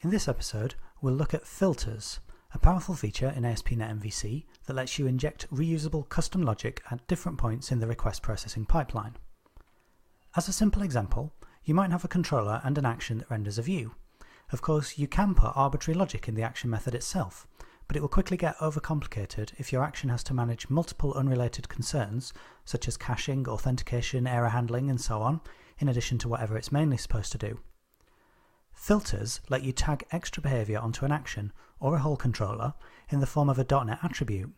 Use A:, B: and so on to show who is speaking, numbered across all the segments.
A: In this episode, we'll look at filters, a powerful feature in aspmvc that lets you inject reusable custom logic at different points in the request processing pipeline. As a simple example, you might have a controller and an action that renders a view. Of course, you can put arbitrary logic in the action method itself, but it will quickly get overcomplicated if your action has to manage multiple unrelated concerns, such as caching, authentication, error handling, and so on, in addition to whatever it's mainly supposed to do. Filters let you tag extra behavior onto an action or a whole controller in the form of a .NET attribute.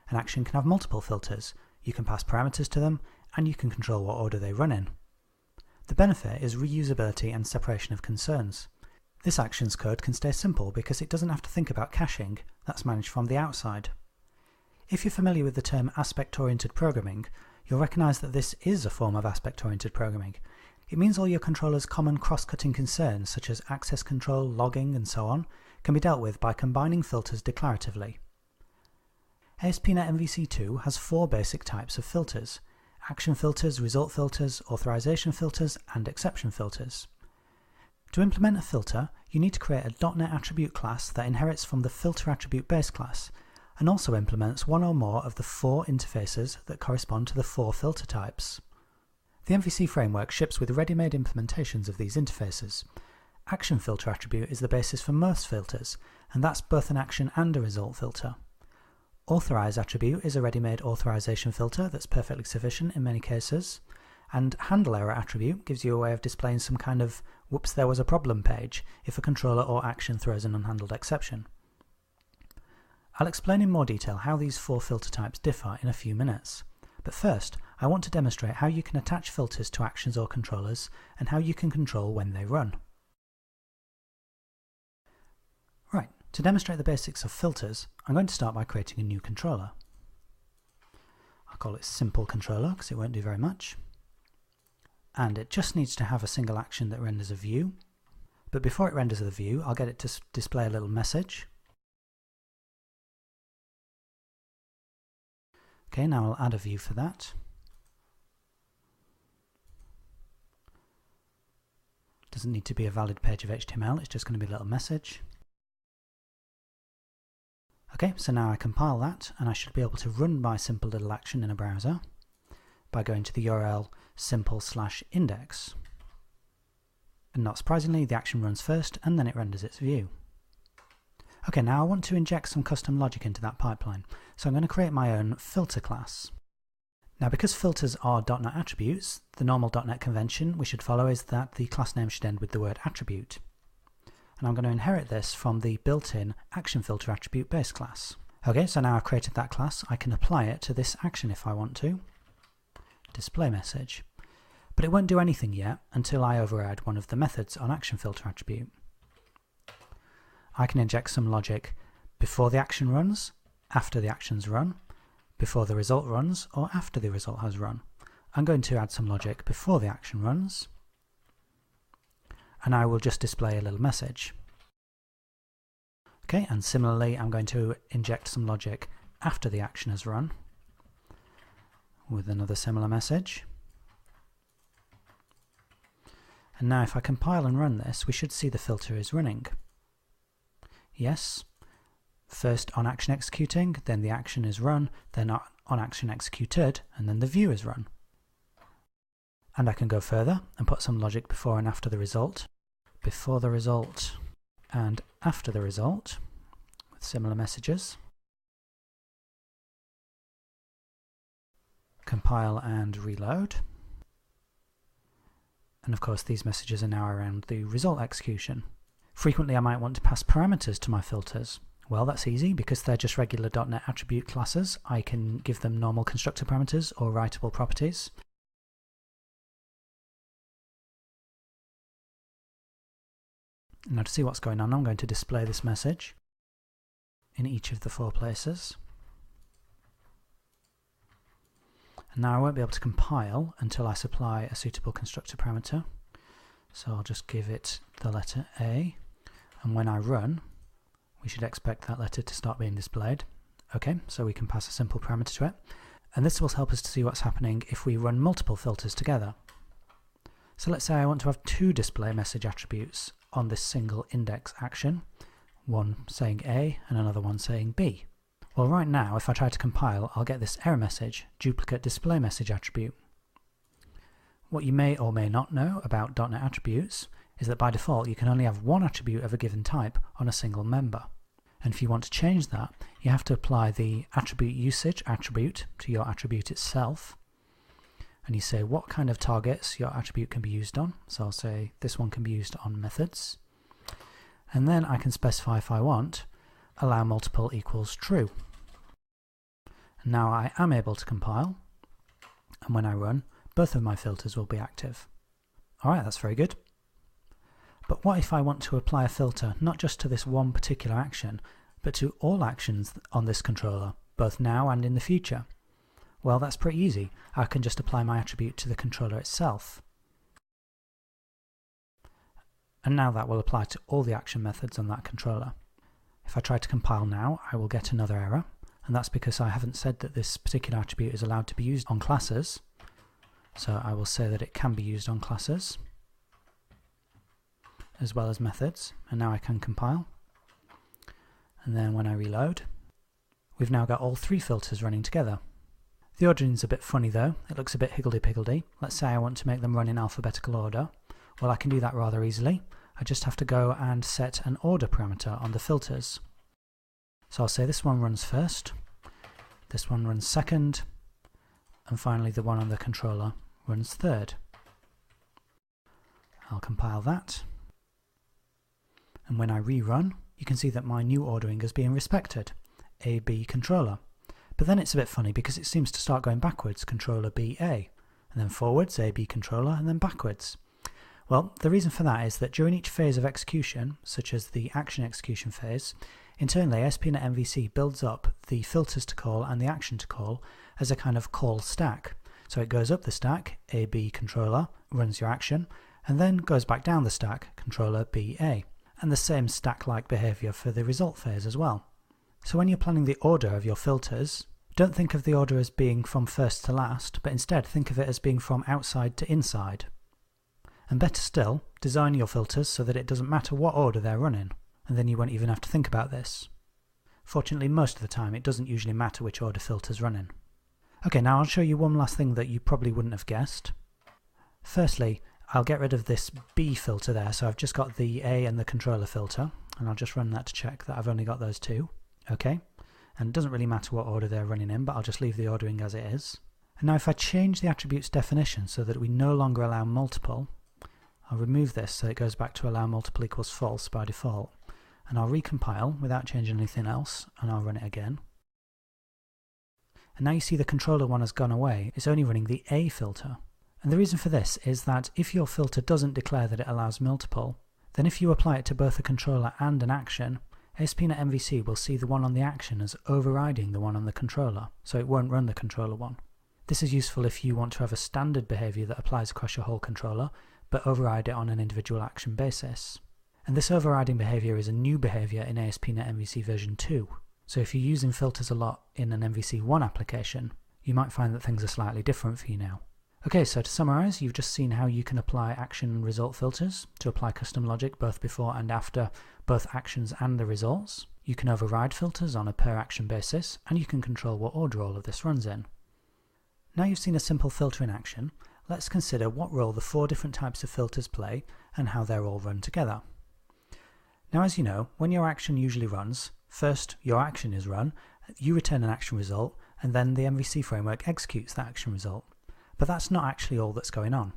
A: An action can have multiple filters, you can pass parameters to them, and you can control what order they run in. The benefit is reusability and separation of concerns. This action's code can stay simple because it doesn't have to think about caching, that's managed from the outside. If you're familiar with the term aspect-oriented programming, you'll recognise that this is a form of aspect-oriented programming. It means all your controller's common cross-cutting concerns, such as access control, logging, and so on, can be dealt with by combining filters declaratively. ASP.NET MVC2 has 4 basic types of filters: action filters, result filters, authorization filters, and exception filters. To implement a filter, you need to create a .NET attribute class that inherits from the filter attribute base class, and also implements one or more of the 4 interfaces that correspond to the 4 filter types. The MVC framework ships with ready-made implementations of these interfaces. Action filter attribute is the basis for most filters, and that's both an action and a result filter. Authorize attribute is a ready-made authorization filter that's perfectly sufficient in many cases, and handle error attribute gives you a way of displaying some kind of "whoops, there was a problem" page if a controller or action throws an unhandled exception. I'll explain in more detail how these 4 filter types differ in a few minutes. But first, I want to demonstrate how you can attach filters to actions or controllers and how you can control when they run. Right, to demonstrate the basics of filters, I'm going to start by creating a new controller. I'll call it Simple Controller because it won't do very much. And it just needs to have a single action that renders a view. But before it renders the view, I'll get it to display a little message. Okay, now I'll add a view for that. Doesn't need to be a valid page of HTML, it's just going to be a little message. Okay, so now I compile that, and I should be able to run my simple little action in a browser by going to the URL simple/index. And not surprisingly, the action runs first, and then it renders its view. Okay, now I want to inject some custom logic into that pipeline, so I'm going to create my own filter class. Now, because filters are .NET attributes, the normal .NET convention we should follow is that the class name should end with the word attribute. And I'm going to inherit this from the built-in action filter attribute base class. Okay, so now I've created that class, I can apply it to this action if I want to. Display message. But it won't do anything yet until I override one of the methods on action filter attribute. I can inject some logic before the action runs, after the action's run, before the result runs, or after the result has run. I'm going to add some logic before the action runs, and I will just display a little message. Okay, and similarly I'm going to inject some logic after the action has run with another similar message. And now if I compile and run this, we should see the filter is running. Yes, first on action executing, then the action is run, then on action executed, and then the view is run. And I can go further and put some logic before and after the result, before the result and after the result, with similar messages. Compile and reload. And of course these messages are now around the result execution. Frequently I might want to pass parameters to my filters. Well, that's easy because they're just regular .NET attribute classes. I can give them normal constructor parameters or writable properties. Now to see what's going on, I'm going to display this message in each of the 4 places. And now I won't be able to compile until I supply a suitable constructor parameter. So I'll just give it the letter A. And when I run, we should expect that letter to start being displayed. Okay, so we can pass a simple parameter to it. And this will help us to see what's happening if we run multiple filters together. So let's say I want to have two display message attributes on this single index action, one saying A and another one saying B. Well, right now, if I try to compile, I'll get this error message, duplicate display message attribute. What you may or may not know about .NET attributes is that by default you can only have one attribute of a given type on a single member. And if you want to change that, you have to apply the attribute usage attribute to your attribute itself. And you say what kind of targets your attribute can be used on. So I'll say this one can be used on methods. And then I can specify, if I want, allow multiple equals true. And now I am able to compile, and when I run, both of my filters will be active. Alright, that's very good. But what if I want to apply a filter not just to this one particular action, but to all actions on this controller, both now and in the future? Well, that's pretty easy. I can just apply my attribute to the controller itself. And now that will apply to all the action methods on that controller. If I try to compile now, I will get another error, and that's because I haven't said that this particular attribute is allowed to be used on classes. So I will say that it can be used on classes, as well as methods, and now I can compile. And then when I reload, we've now got all three filters running together. The ordering's a bit funny though, it looks a bit higgledy-piggledy. Let's say I want to make them run in alphabetical order. Well, I can do that rather easily. I just have to go and set an order parameter on the filters. So I'll say this one runs first, this one runs second, and finally the one on the controller runs third. I'll compile that. And when I rerun, you can see that my new ordering is being respected, A, B, controller. But then it's a bit funny because it seems to start going backwards, controller B, A, and then forwards, A, B, controller, and then backwards. Well, the reason for that is that during each phase of execution, such as the action execution phase, internally ASP.NET MVC builds up the filters to call and the action to call as a kind of call stack. So it goes up the stack, A, B, controller, runs your action, and then goes back down the stack, controller B, A. And the same stack-like behavior for the result phase as well. So when you're planning the order of your filters, don't think of the order as being from first to last, but instead think of it as being from outside to inside. And better still, design your filters so that it doesn't matter what order they're running, and then you won't even have to think about this. Fortunately, most of the time it doesn't usually matter which order filters run in. Okay, now I'll show you one last thing that you probably wouldn't have guessed. Firstly, I'll get rid of this B filter there, so I've just got the A and the controller filter, and I'll just run that to check that I've only got those two. Okay, and it doesn't really matter what order they're running in, but I'll just leave the ordering as it is. And now if I change the attribute's definition so that we no longer allow multiple, I'll remove this so it goes back to allow multiple equals false by default, and I'll recompile without changing anything else, and I'll run it again. And now you see the controller one has gone away, it's only running the A filter. And the reason for this is that if your filter doesn't declare that it allows multiple, then if you apply it to both a controller and an action, ASP.NET MVC will see the one on the action as overriding the one on the controller, so it won't run the controller one. This is useful if you want to have a standard behavior that applies across your whole controller, but override it on an individual action basis. And this overriding behavior is a new behavior in ASP.NET MVC version 2. So if you're using filters a lot in an MVC 1 application, you might find that things are slightly different for you now. Okay, so to summarize, you've just seen how you can apply action and result filters to apply custom logic both before and after both actions and the results. You can override filters on a per action basis, and you can control what order all of this runs in. Now you've seen a simple filter in action, let's consider what role the 4 different types of filters play and how they're all run together. Now, as you know, when your action usually runs, first your action is run, you return an action result, and then the MVC framework executes that action result. But that's not actually all that's going on.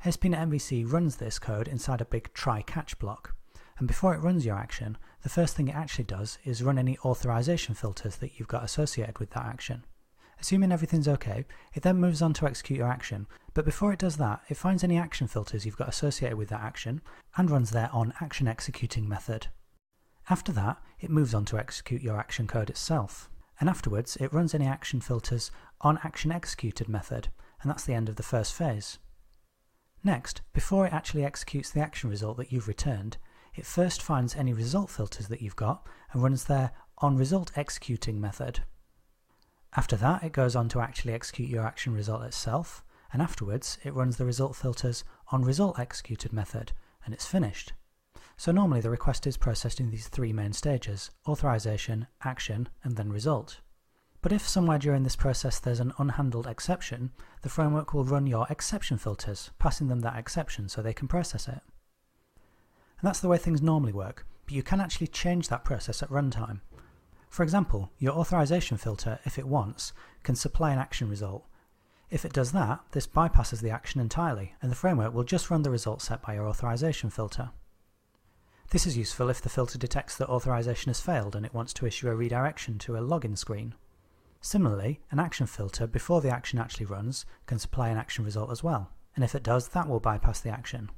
A: ASP.NET MVC runs this code inside a big try-catch block, and before it runs your action, the first thing it actually does is run any authorization filters that you've got associated with that action. Assuming everything's okay, it then moves on to execute your action, but before it does that, it finds any action filters you've got associated with that action and runs their onActionExecuting method. After that, it moves on to execute your action code itself, and afterwards it runs any action filters onActionExecuted method, and that's the end of the first phase. Next, before it actually executes the action result that you've returned, it first finds any result filters that you've got and runs their onResultExecuting method. After that, it goes on to actually execute your action result itself, and afterwards it runs the result filters on result executed method, and it's finished. So normally the request is processed in these three main stages: authorization, action, and then result. But if somewhere during this process there's an unhandled exception, the framework will run your exception filters, passing them that exception so they can process it. And that's the way things normally work, but you can actually change that process at runtime. For example, your authorization filter, if it wants, can supply an action result. If it does that, this bypasses the action entirely, and the framework will just run the result set by your authorization filter. This is useful if the filter detects that authorization has failed and it wants to issue a redirection to a login screen. Similarly, an action filter, before the action actually runs, can supply an action result as well, and if it does, that will bypass the action.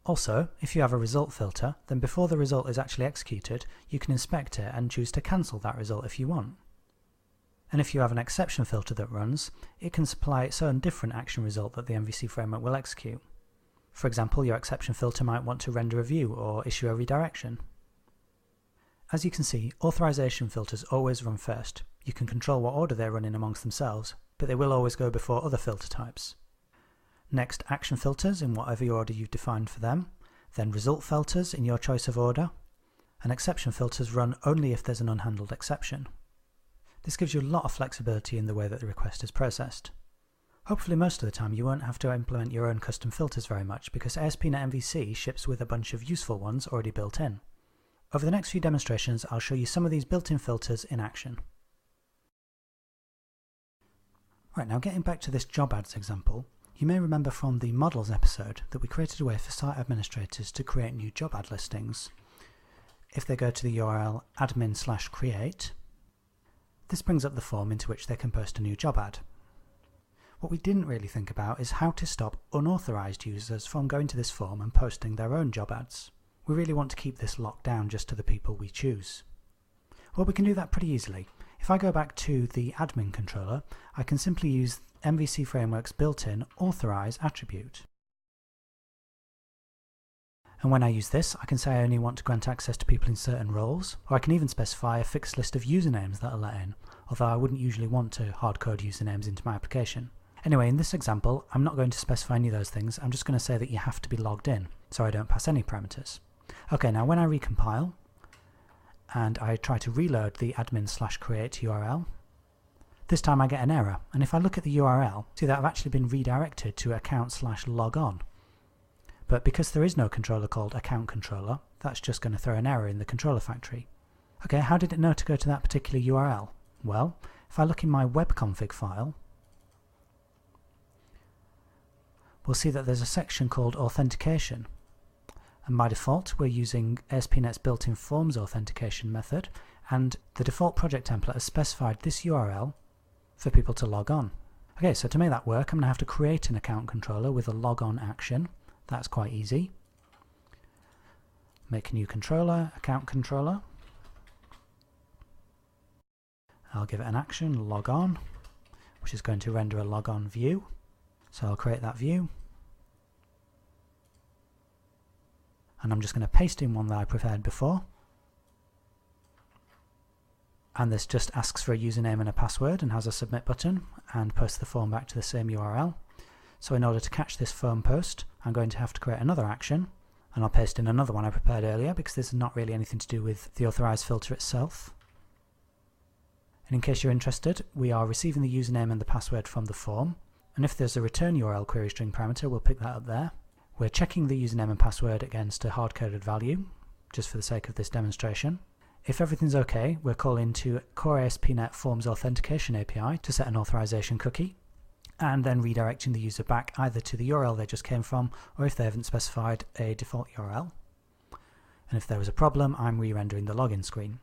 A: Also, if you have a result filter, then before the result is actually executed, you can inspect it and choose to cancel that result if you want. And if you have an exception filter that runs, it can supply its own different action result that the MVC framework will execute. For example, your exception filter might want to render a view or issue a redirection. As you can see, authorization filters always run first. You can control what order they run in amongst themselves, but they will always go before other filter types. Next, action filters in whatever order you've defined for them, then result filters in your choice of order, and exception filters run only if there's an unhandled exception. This gives you a lot of flexibility in the way that the request is processed. Hopefully most of the time you won't have to implement your own custom filters very much, because ASP.NET MVC ships with a bunch of useful ones already built in. Over the next few demonstrations I'll show you some of these built-in filters in action. Right, now getting back to this job ads example, you may remember from the models episode that we created a way for site administrators to create new job ad listings. If they go to the URL admin/create, this brings up the form into which they can post a new job ad. What we didn't really think about is how to stop unauthorized users from going to this form and posting their own job ads. We really want to keep this locked down just to the people we choose. Well, we can do that pretty easily. If I go back to the admin controller, I can simply use MVC Framework's built-in authorize attribute. And when I use this, I can say I only want to grant access to people in certain roles, or I can even specify a fixed list of usernames that are let in, although I wouldn't usually want to hard-code usernames into my application. Anyway, in this example, I'm not going to specify any of those things. I'm just going to say that you have to be logged in, so I don't pass any parameters. Okay, now when I recompile, and I try to reload the admin/create URL, this time I get an error, and if I look at the URL, see that I've actually been redirected to account/logon. But because there is no controller called account controller, that's just going to throw an error in the controller factory. Okay, how did it know to go to that particular URL? Well, if I look in my webconfig file, we'll see that there's a section called authentication. And by default, we're using ASP.NET's built-in forms authentication method, and the default project template has specified this URL for people to log on. Okay, so to make that work, I'm going to have to create an account controller with a logon action. That's quite easy. Make a new controller, account controller. I'll give it an action, logon, which is going to render a logon view. So I'll create that view. And I'm just going to paste in one that I prepared before. And this just asks for a username and a password and has a submit button and posts the form back to the same URL. So in order to catch this form post, I'm going to have to create another action, and I'll paste in another one I prepared earlier because this is not really anything to do with the authorize filter itself. And in case you're interested, we are receiving the username and the password from the form, and if there's a return URL query string parameter, we'll pick that up there. We're checking the username and password against a hard-coded value, just for the sake of this demonstration. If everything's okay, we're calling to core ASP.NET Forms Authentication API to set an authorization cookie, and then redirecting the user back either to the URL they just came from, or if they haven't specified a default URL. And if there was a problem, I'm re-rendering the login screen.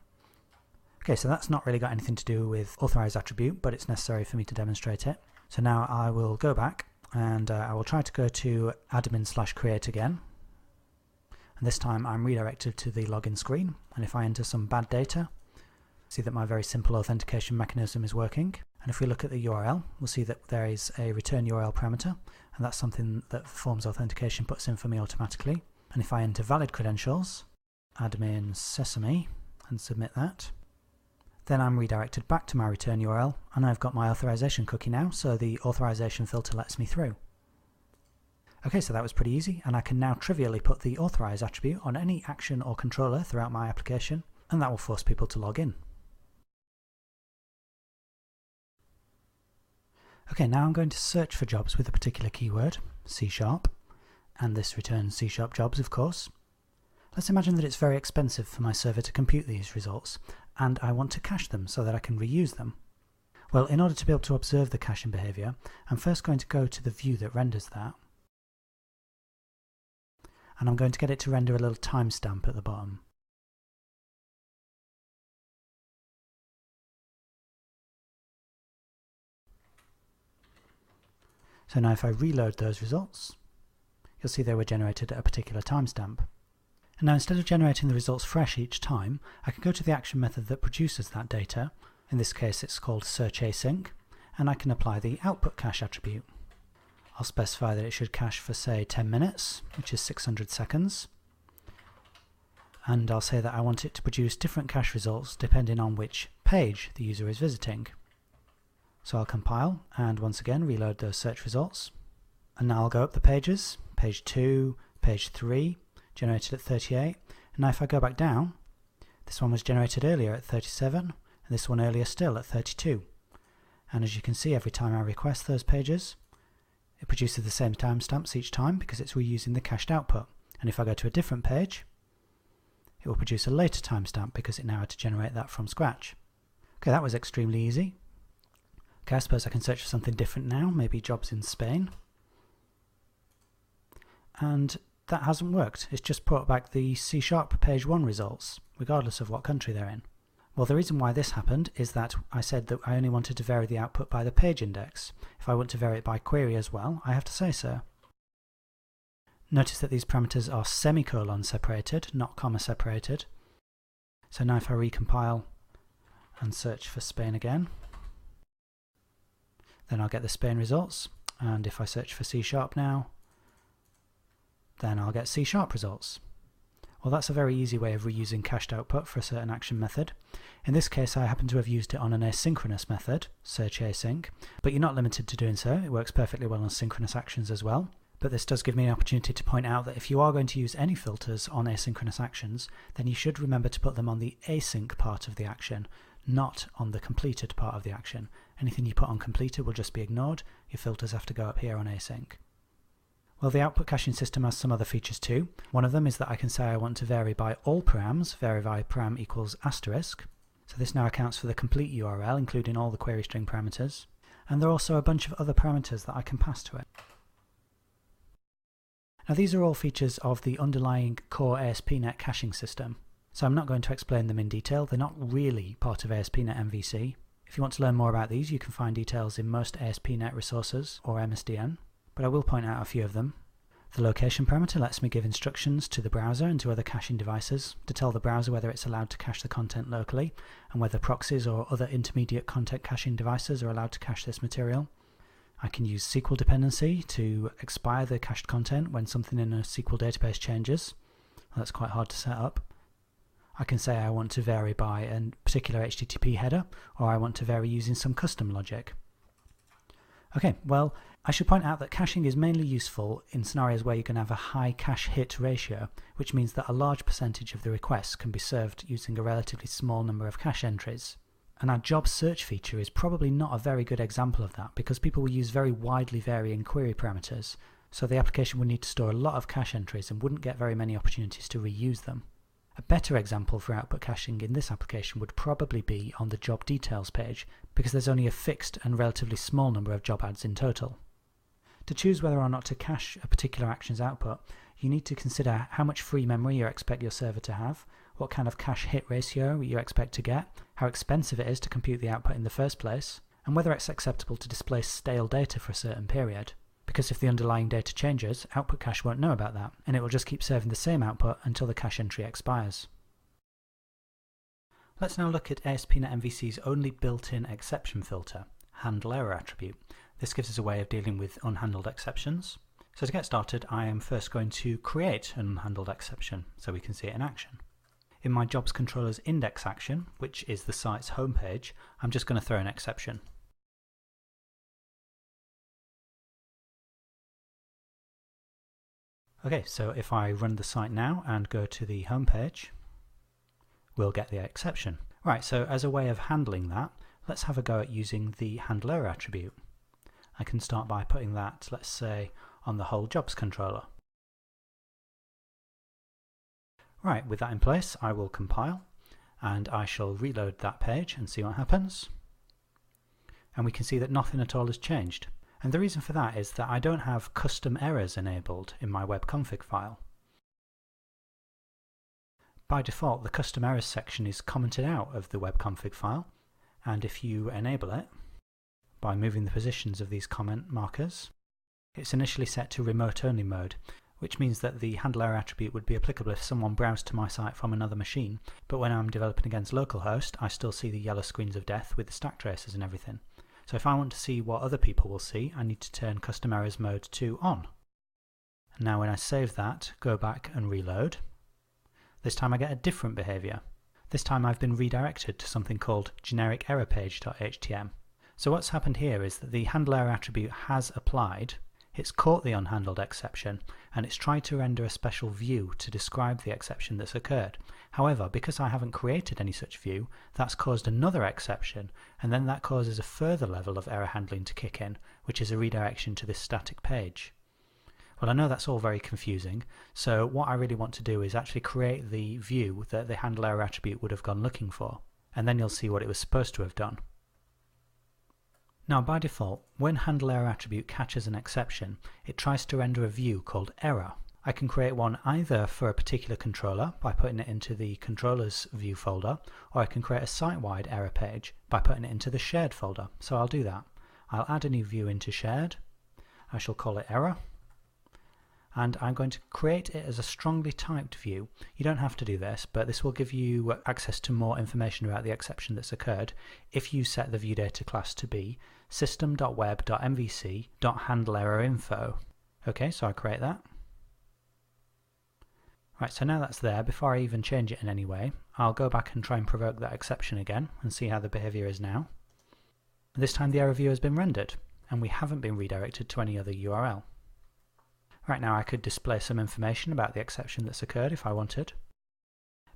A: Okay, so that's not really got anything to do with authorize attribute, but it's necessary for me to demonstrate it. So now I will go back and I will try to go to admin/create again. And this time I'm redirected to the login screen, and if I enter some bad data, see that my very simple authentication mechanism is working. And if we look at the URL, we'll see that there is a return URL parameter, and that's something that Forms Authentication puts in for me automatically. And if I enter valid credentials, admin sesame, and submit that, Then I'm redirected back to my return URL, and I've got my authorization cookie now, so the authorization filter lets me through. Okay, so that was pretty easy, and I can now trivially put the authorize attribute on any action or controller throughout my application, and that will force people to log in. Okay, now I'm going to search for jobs with a particular keyword, C#, and this returns C# jobs, of course. Let's imagine that it's very expensive for my server to compute these results, and I want to cache them so that I can reuse them. Well, in order to be able to observe the caching behavior, I'm first going to go to the view that renders that, and I'm going to get it to render a little timestamp at the bottom. So now if I reload those results, you'll see they were generated at a particular timestamp. And now instead of generating the results fresh each time, I can go to the action method that produces that data. In this case it's called search async, and I can apply the output cache attribute. I'll specify that it should cache for, say, 10 minutes, which is 600 seconds. And I'll say that I want it to produce different cache results depending on which page the user is visiting. So I'll compile and once again reload those search results. And now I'll go up the pages, page 2, page 3, generated at 38. And now if I go back down, this one was generated earlier at 37, and this one earlier still at 32. And as you can see, every time I request those pages, it produces the same timestamps each time because it's reusing the cached output. And if I go to a different page, it will produce a later timestamp because it now had to generate that from scratch. Okay, that was extremely easy. Okay, I suppose I can search for something different now, maybe jobs in Spain. And that hasn't worked. It's just brought back the C# page 1 results, regardless of what country they're in. Well, the reason why this happened is that I said that I only wanted to vary the output by the page index. If I want to vary it by query as well, I have to say so. Notice that these parameters are semicolon separated, not comma separated. So now if I recompile and search for Spain again, then I'll get the Spain results, and if I search for C# now, then I'll get C# results. Well, that's a very easy way of reusing cached output for a certain action method. In this case, I happen to have used it on an asynchronous method, search async, but you're not limited to doing so. It works perfectly well on synchronous actions as well. But this does give me an opportunity to point out that if you are going to use any filters on asynchronous actions, then you should remember to put them on the async part of the action, not on the completed part of the action. Anything you put on completed will just be ignored. Your filters have to go up here on async. Well, the output caching system has some other features too. One of them is that I can say I want to vary by all params, vary by param equals asterisk. So this now accounts for the complete URL, including all the query string parameters. And there are also a bunch of other parameters that I can pass to it. Now these are all features of the underlying core ASP.NET caching system. So I'm not going to explain them in detail. They're not really part of ASP.NET MVC. If you want to learn more about these, you can find details in most ASP.NET resources or MSDN. But I will point out a few of them. The location parameter lets me give instructions to the browser and to other caching devices to tell the browser whether it's allowed to cache the content locally and whether proxies or other intermediate content caching devices are allowed to cache this material. I can use SQL dependency to expire the cached content when something in a SQL database changes. That's quite hard to set up. I can say I want to vary by a particular HTTP header, or I want to vary using some custom logic. Okay, well, I should point out that caching is mainly useful in scenarios where you can have a high cache hit ratio, which means that a large percentage of the requests can be served using a relatively small number of cache entries. And our job search feature is probably not a very good example of that because people will use very widely varying query parameters, so the application would need to store a lot of cache entries and wouldn't get very many opportunities to reuse them. A better example for output caching in this application would probably be on the job details page, because there's only a fixed and relatively small number of job ads in total. To choose whether or not to cache a particular action's output, you need to consider how much free memory you expect your server to have, what kind of cache hit ratio you expect to get, how expensive it is to compute the output in the first place, and whether it's acceptable to display stale data for a certain period. Because if the underlying data changes, output cache won't know about that, and it will just keep serving the same output until the cache entry expires. Let's now look at ASP.NET MVC's only built-in exception filter, handle error attribute. This gives us a way of dealing with unhandled exceptions. So to get started, I am first going to create an unhandled exception so we can see it in action. in my jobs controller's index action, which is the site's homepage, I'm just going to throw an exception. Okay, so if I run the site now and go to the homepage, we'll get the exception. Right, so as a way of handling that, let's have a go at using the handle error attribute. I can start by putting that, let's say, on the whole jobs controller. Right, with that in place, I will compile and I shall reload that page and see what happens. And we can see that nothing at all has changed. And the reason for that is that I don't have custom errors enabled in my web config file. By default, the custom errors section is commented out of the web config file, and if you enable it by moving the positions of these comment markers, it's initially set to remote only mode, which means that the handle error attribute would be applicable if someone browsed to my site from another machine, but when I'm developing against localhost, I still see the yellow screens of death with the stack traces and everything. So if I want to see what other people will see, I need to turn custom errors mode to on. And now when I save that, go back and reload, this time I get a different behavior. This time I've been redirected to something called generic error page.htm. So what's happened here is that the handle error attribute has applied, it's caught the unhandled exception, and it's tried to render a special view to describe the exception that's occurred. However, because I haven't created any such view, that's caused another exception, and then that causes a further level of error handling to kick in, which is a redirection to this static page. Well, I know that's all very confusing, so what I really want to do is actually create the view that the handle error attribute would have gone looking for, and then you'll see what it was supposed to have done. Now by default, when handle error attribute catches an exception, it tries to render a view called error. I can create one either for a particular controller by putting it into the controller's view folder, or I can create a site-wide error page by putting it into the shared folder. So I'll do that. I'll add a new view into shared. I shall call it error. And I'm going to create it as a strongly typed view. You don't have to do this, but this will give you access to more information about the exception that's occurred if you set the viewData class to be system.web.mvc.handleErrorInfo. Okay, so I create that. Right, so now that's there. Before I even change it in any way, I'll go back and try and provoke that exception again and see how the behavior is now. This time the error view has been rendered, and we haven't been redirected to any other URL. Right now I could display some information about the exception that's occurred if I wanted.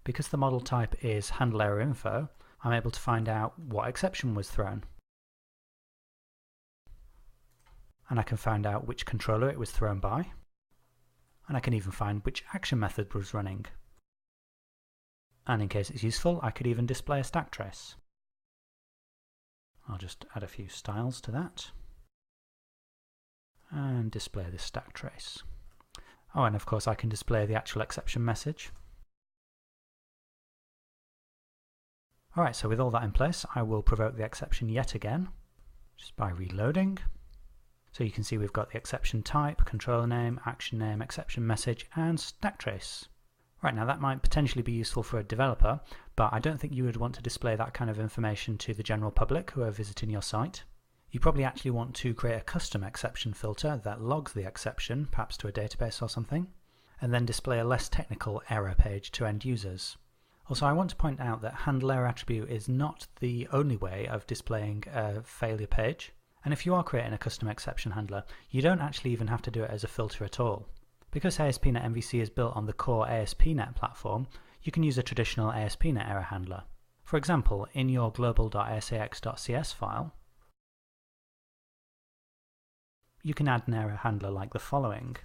A: Because the model type is handleErrorInfo, I'm able to find out what exception was thrown. And I can find out which controller it was thrown by. And I can even find which action method was running. And in case it's useful, I could even display a stack trace. I'll just add a few styles to that. And display this stack trace. Oh, and of course I can display the actual exception message. Alright, so with all that in place, I will provoke the exception yet again, just by reloading. So you can see we've got the exception type, controller name, action name, exception message, and stack trace. Right, now that might potentially be useful for a developer, but I don't think you would want to display that kind of information to the general public who are visiting your site. You probably actually want to create a custom exception filter that logs the exception, perhaps to a database or something, and then display a less technical error page to end users. Also, I want to point out that handle error attribute is not the only way of displaying a failure page, and if you are creating a custom exception handler, you don't actually even have to do it as a filter at all. Because ASP.NET MVC is built on the core ASP.NET platform, you can use a traditional ASP.NET error handler. For example, in your global.asax.cs file, you can add an error handler like the following.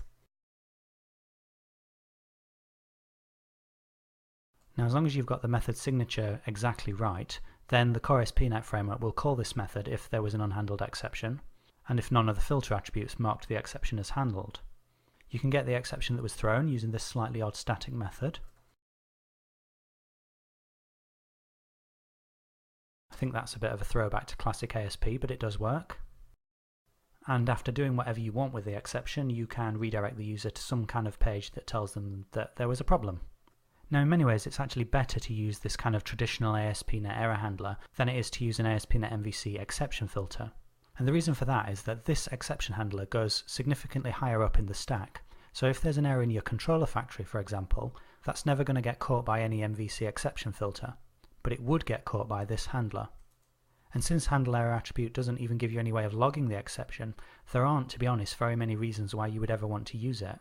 A: Now, as long as you've got the method signature exactly right, then the core ASP.NET framework will call this method if there was an unhandled exception, and if none of the filter attributes marked the exception as handled. You can get the exception that was thrown using this slightly odd static method. I think that's a bit of a throwback to classic ASP, but it does work. And after doing whatever you want with the exception, you can redirect the user to some kind of page that tells them that there was a problem. Now, in many ways, it's actually better to use this kind of traditional ASP.NET error handler than it is to use an ASP.NET MVC exception filter. And the reason for that is that this exception handler goes significantly higher up in the stack. So if there's an error in your controller factory, for example, That's never going to get caught by any MVC exception filter, but it would get caught by this handler. And since handle error attribute doesn't even give you any way of logging the exception, there aren't, to be honest, very many reasons why you would ever want to use it.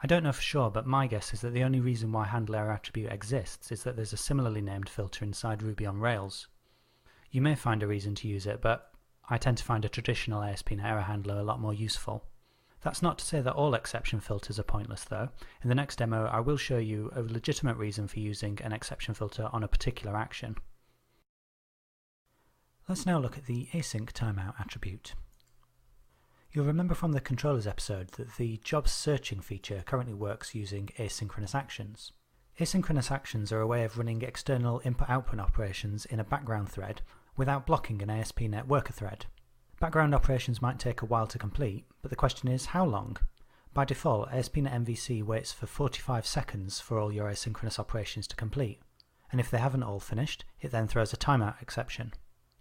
A: I don't know for sure, but my guess is that the only reason why handle error attribute exists is that there's a similarly named filter inside Ruby on Rails. You may find a reason to use it, but I tend to find a traditional ASP.NET error handler a lot more useful. That's not to say that all exception filters are pointless though. In the next demo I will show you a legitimate reason for using an exception filter on a particular action. Let's now look at the async timeout attribute. You'll remember from the controllers episode that the job searching feature currently works using asynchronous actions. Asynchronous actions are a way of running external input-output operations in a background thread without blocking an ASP.NET worker thread. Background operations might take a while to complete, but the question is how long? By default, ASP.NET MVC waits for 45 seconds for all your asynchronous operations to complete, and if they haven't all finished, it then throws a timeout exception.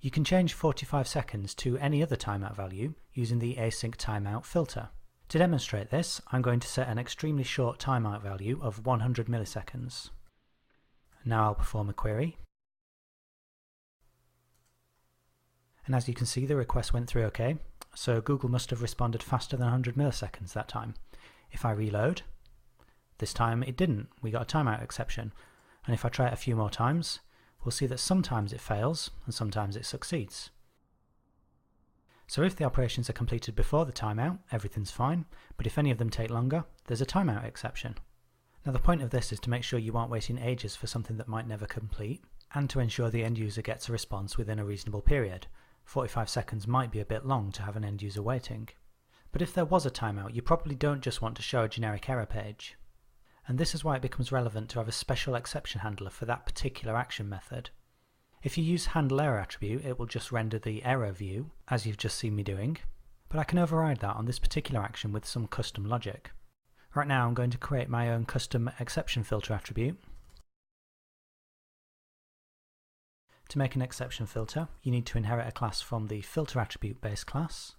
A: You can change 45 seconds to any other timeout value using the async timeout filter. To demonstrate this, I'm going to set an extremely short timeout value of 100 milliseconds. Now I'll perform a query. And as you can see, the request went through okay, so Google must have responded faster than 100 milliseconds that time. If I reload, this time it didn't, we got a timeout exception, and if I try it a few more times, we'll see that sometimes it fails and sometimes it succeeds. So if the operations are completed before the timeout, everything's fine, but if any of them take longer, there's a timeout exception. Now the point of this is to make sure you aren't waiting ages for something that might never complete, and to ensure the end user gets a response within a reasonable period. 45 seconds might be a bit long to have an end user waiting. But if there was a timeout, you probably don't just want to show a generic error page. And this is why it becomes relevant to have a special exception handler for that particular action method. If you use handle error attribute, it will just render the error view, as you've just seen me doing, but I can override that on this particular action with some custom logic. Right now I'm going to create my own custom exception filter attribute. To make an exception filter, you need to inherit a class from the filter attribute base class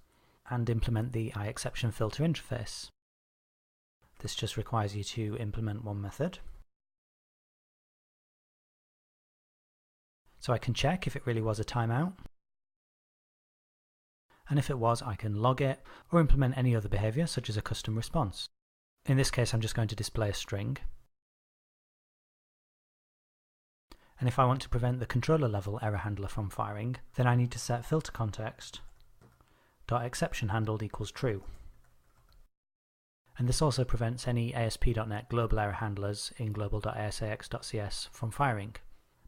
A: and implement the iExceptionFilter interface. This just requires you to implement one method. So I can check if it really was a timeout, and if it was, I can log it or implement any other behavior such as a custom response. In this case I'm just going to display a string. And if I want to prevent the controller level error handler from firing, then I need to set filter context .exceptionHandled equals true. And this also prevents any ASP.NET global error handlers in global.asax.cs from firing.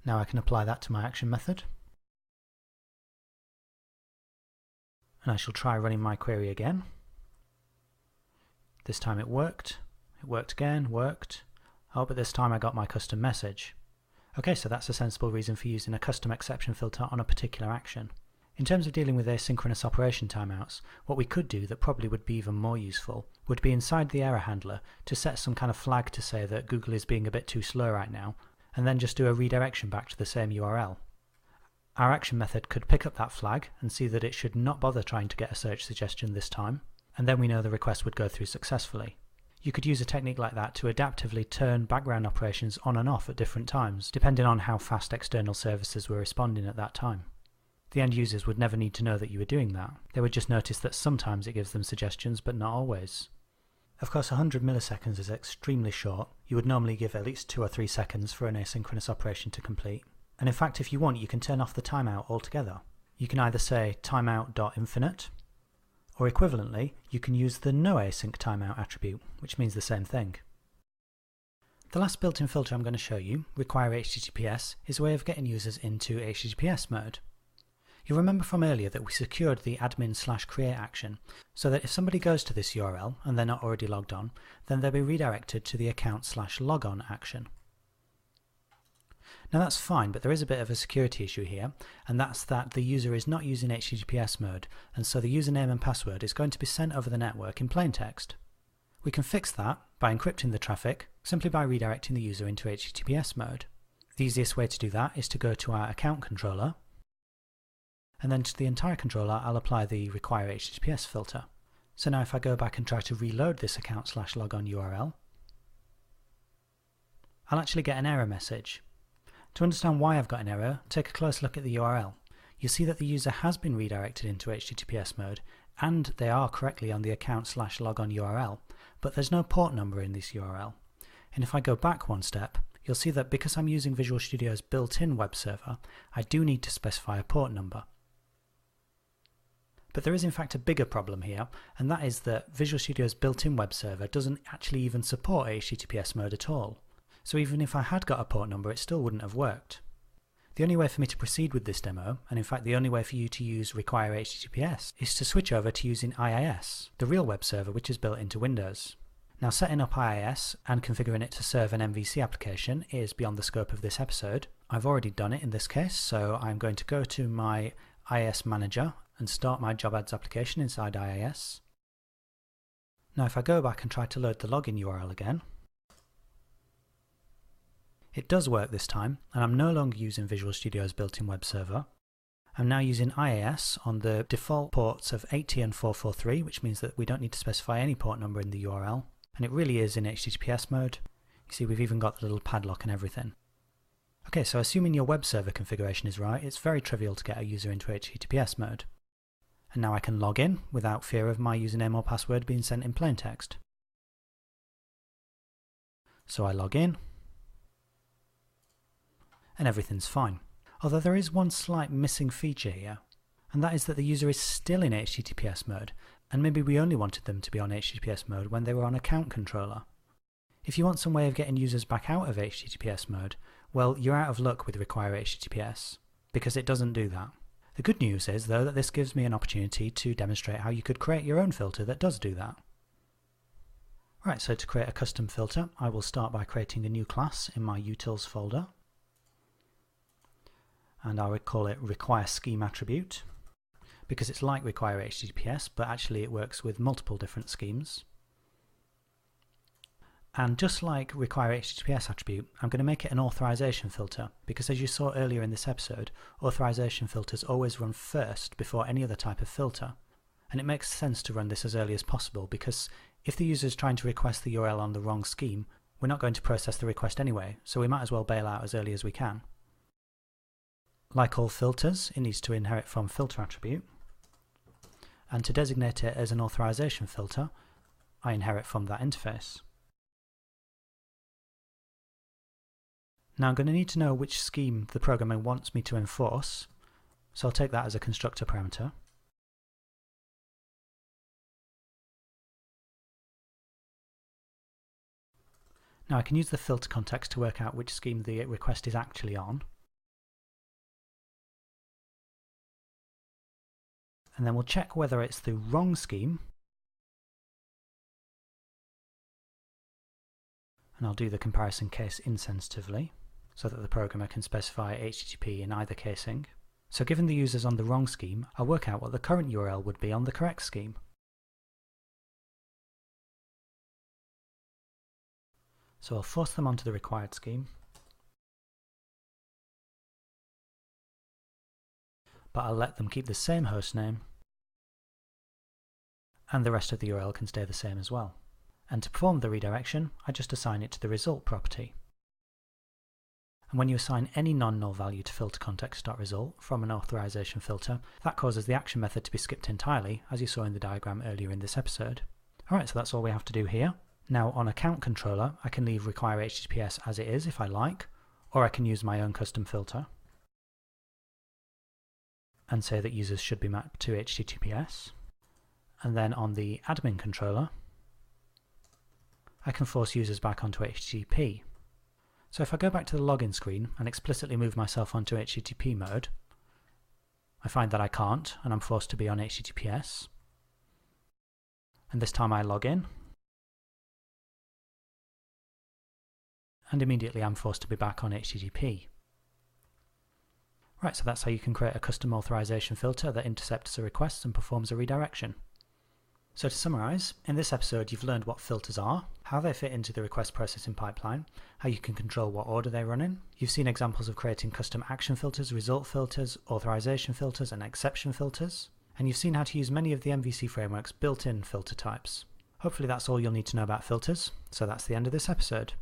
A: Now I can apply that to my action method. And I shall try running my query again. This time it worked again, worked. Oh, but this time I got my custom message. Okay, so that's a sensible reason for using a custom exception filter on a particular action. In terms of dealing with asynchronous operation timeouts, what we could do that probably would be even more useful would be inside the error handler to set some kind of flag to say that Google is being a bit too slow right now, and then just do a redirection back to the same URL. Our action method could pick up that flag and see that it should not bother trying to get a search suggestion this time, and then we know the request would go through successfully. You could use a technique like that to adaptively turn background operations on and off at different times, depending on how fast external services were responding at that time. The end users would never need to know that you were doing that. They would just notice that sometimes it gives them suggestions, but not always. Of course, 100 milliseconds is extremely short. You would normally give at least 2 or 3 seconds for an asynchronous operation to complete. And in fact, if you want, you can turn off the timeout altogether. You can either say timeout.infinite, or equivalently, you can use the noAsync timeout attribute, which means the same thing. The last built-in filter I'm going to show you, require HTTPS, is a way of getting users into HTTPS mode. You'll remember from earlier that we secured the admin/create action, so that if somebody goes to this URL and they're not already logged on, then they'll be redirected to the account/logon action. Now that's fine, but there is a bit of a security issue here, and that's that the user is not using HTTPS mode, and so the username and password is going to be sent over the network in plain text. We can fix that by encrypting the traffic, simply by redirecting the user into HTTPS mode. The easiest way to do that is to go to our account controller, and then to the entire controller I'll apply the require HTTPS filter. So now if I go back and try to reload this account/logon URL, I'll actually get an error message. To understand why I've got an error, take a close look at the URL. You'll see that the user has been redirected into HTTPS mode, and they are correctly on the account/logon URL, but there's no port number in this URL. And if I go back one step, you'll see that because I'm using Visual Studio's built-in web server, I do need to specify a port number. But there is in fact a bigger problem here, and that is that Visual Studio's built-in web server doesn't actually even support HTTPS mode at all. So even if I had got a port number, it still wouldn't have worked. The only way for me to proceed with this demo, and in fact the only way for you to use require HTTPS, is to switch over to using IIS, the real web server which is built into Windows. Now setting up IIS and configuring it to serve an MVC application is beyond the scope of this episode. I've already done it in this case, so I'm going to go to my IIS manager and start my job ads application inside IIS. Now if I go back and try to load the login URL again, it does work this time, and I'm no longer using Visual Studio's built-in web server. I'm now using IIS on the default ports of 80 and 443, which means that we don't need to specify any port number in the URL, and it really is in HTTPS mode. You see we've even got the little padlock and everything. Okay, so assuming your web server configuration is right, it's very trivial to get a user into HTTPS mode. And now I can log in without fear of my username or password being sent in plain text. So I log in, and everything's fine. Although there is one slight missing feature here, and that is that the user is still in HTTPS mode, and maybe we only wanted them to be on HTTPS mode when they were on account controller. If you want some way of getting users back out of HTTPS mode, well, you're out of luck with require HTTPS, because it doesn't do that. The good news is, though, that this gives me an opportunity to demonstrate how you could create your own filter that does do that. Right, so to create a custom filter, I will start by creating a new class in my utils folder. And I would call it require scheme attribute, because it's like require HTTPS, but actually it works with multiple different schemes. And just like require HTTPS attribute, I'm going to make it an authorization filter, because as you saw earlier in this episode, authorization filters always run first before any other type of filter. And it makes sense to run this as early as possible, because if the user is trying to request the URL on the wrong scheme, we're not going to process the request anyway, so we might as well bail out as early as we can. Like all filters, it needs to inherit from filter attribute, and to designate it as an authorization filter, I inherit from that interface. Now I'm going to need to know which scheme the programmer wants me to enforce, so I'll take that as a constructor parameter. Now I can use the filter context to work out which scheme the request is actually on. And then we'll check whether it's the wrong scheme, and I'll do the comparison case insensitively so that the programmer can specify HTTP in either casing. So given the user's on the wrong scheme, I'll work out what the current URL would be on the correct scheme. So I'll force them onto the required scheme, but I'll let them keep the same hostname, and the rest of the URL can stay the same as well. And to perform the redirection, I just assign it to the result property. And when you assign any non-null value to filter context.result from an authorization filter, that causes the action method to be skipped entirely, as you saw in the diagram earlier in this episode. Alright, so that's all we have to do here. Now on account controller, I can leave require HTTPS as it is if I like, or I can use my own custom filter and say that users should be mapped to HTTPS. And then on the admin controller, I can force users back onto HTTP. So if I go back to the login screen and explicitly move myself onto HTTP mode, I find that I can't, and I'm forced to be on HTTPS. And this time I log in, and immediately I'm forced to be back on HTTP. Right, so that's how you can create a custom authorization filter that intercepts a request and performs a redirection. So to summarise, in this episode you've learned what filters are, how they fit into the request processing pipeline, how you can control what order they run in. You've seen examples of creating custom action filters, result filters, authorization filters and exception filters. And you've seen how to use many of the MVC framework's built-in filter types. Hopefully that's all you'll need to know about filters, so that's the end of this episode.